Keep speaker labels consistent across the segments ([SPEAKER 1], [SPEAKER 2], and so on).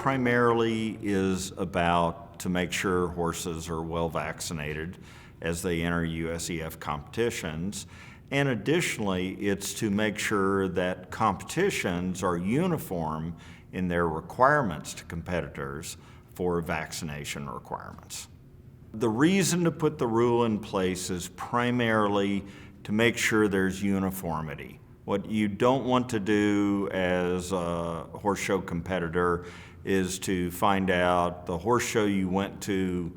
[SPEAKER 1] primarily is about to make sure horses are well vaccinated as they enter USEF competitions. And additionally, it's to make sure that competitions are uniform in their requirements to competitors for vaccination requirements. The reason to put the rule in place is primarily to make sure there's uniformity. What you don't want to do as a horse show competitor is to find out the horse show you went to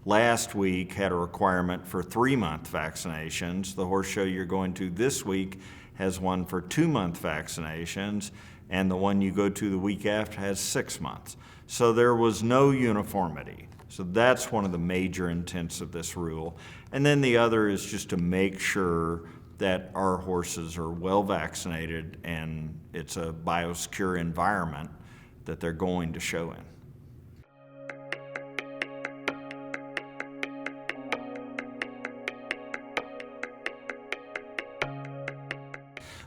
[SPEAKER 1] last week had a requirement for 3-month vaccinations. The horse show you're going to this week has one for 2-month vaccinations, and the one you go to the week after has 6 months. So there was no uniformity. So that's one of the major intents of this rule. And then the other is just to make sure that our horses are well vaccinated and it's a biosecure environment that they're going to show in.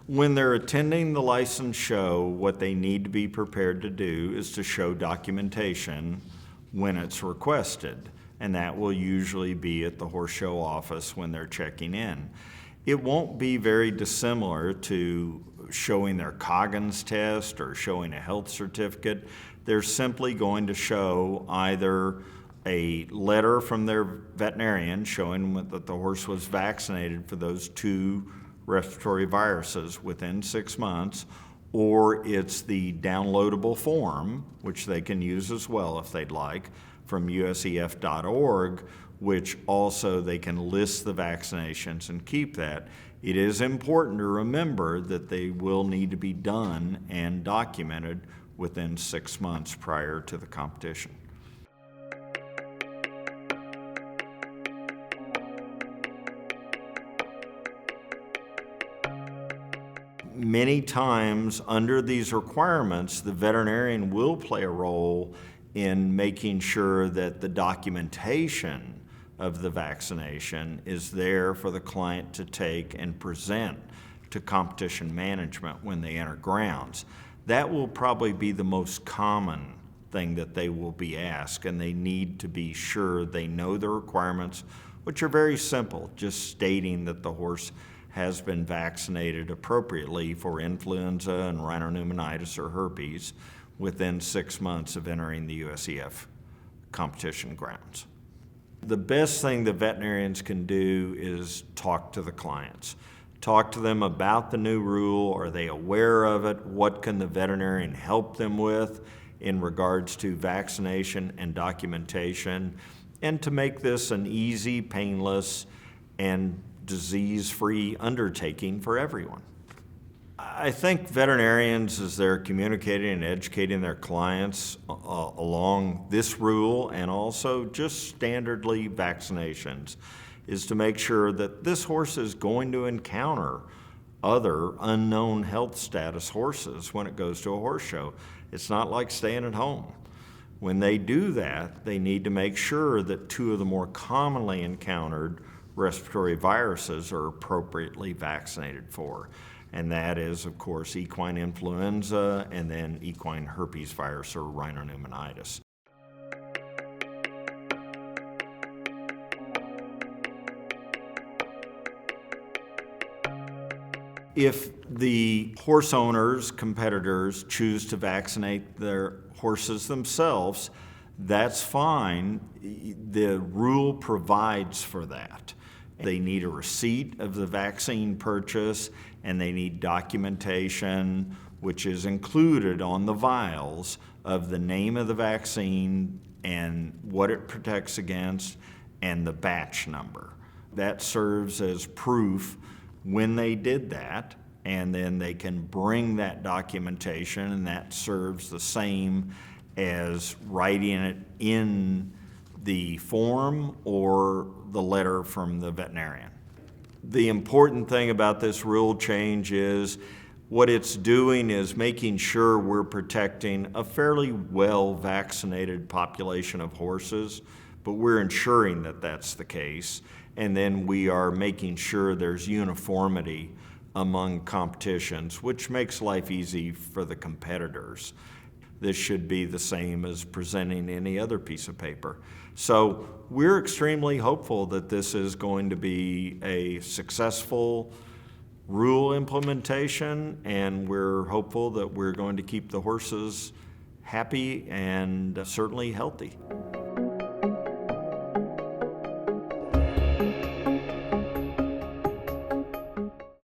[SPEAKER 1] When they're attending the licensed show, what they need to be prepared to do is to show documentation when it's requested, and that will usually be at the horse show office when they're checking in. It won't be very dissimilar to showing their Coggins test or showing a health certificate. They're simply going to show either a letter from their veterinarian showing that the horse was vaccinated for those 2 respiratory viruses within 6 months, or it's the downloadable form, which they can use as well if they'd like, from usef.org, which also they can list the vaccinations and keep that. It is important to remember that they will need to be done and documented within 6 months prior to the competition. Many times under these requirements, the veterinarian will play a role in making sure that the documentation of the vaccination is there for the client to take and present to competition management when they enter grounds. That will probably be the most common thing that they will be asked, and they need to be sure they know the requirements, which are very simple, just stating that the horse has been vaccinated appropriately for influenza and rhinopneumonitis or herpes within 6 months of entering the USEF competition grounds. The best thing the veterinarians can do is talk to the clients. Talk to them about the new rule. Are they aware of it? What can the veterinarian help them with in regards to vaccination and documentation? And to make this an easy, painless, and disease-free undertaking for everyone. I think veterinarians, as they're communicating and educating their clients along this rule and also just standardly vaccinations, is to make sure that this horse is going to encounter other unknown health status horses when it goes to a horse show. It's not like staying at home. When they do that, they need to make sure that 2 of the more commonly encountered respiratory viruses are appropriately vaccinated for. And that is, of course, equine influenza and then equine herpesvirus or rhinopneumonitis. If the horse owners, competitors, choose to vaccinate their horses themselves, that's fine. The rule provides for that. They need a receipt of the vaccine purchase, and they need documentation, which is included on the vials, of the name of the vaccine and what it protects against and the batch number. That serves as proof when they did that, and then they can bring that documentation, and that serves the same as writing it in the form or the letter from the veterinarian. The important thing about this rule change is what it's doing is making sure we're protecting a fairly well vaccinated population of horses, but we're ensuring that that's the case. And then we are making sure there's uniformity among competitions, which makes life easy for the competitors. this should be the same as presenting any other piece of paper. So we're extremely hopeful that this is going to be a successful rule implementation, and we're hopeful that we're going to keep the horses happy and certainly healthy.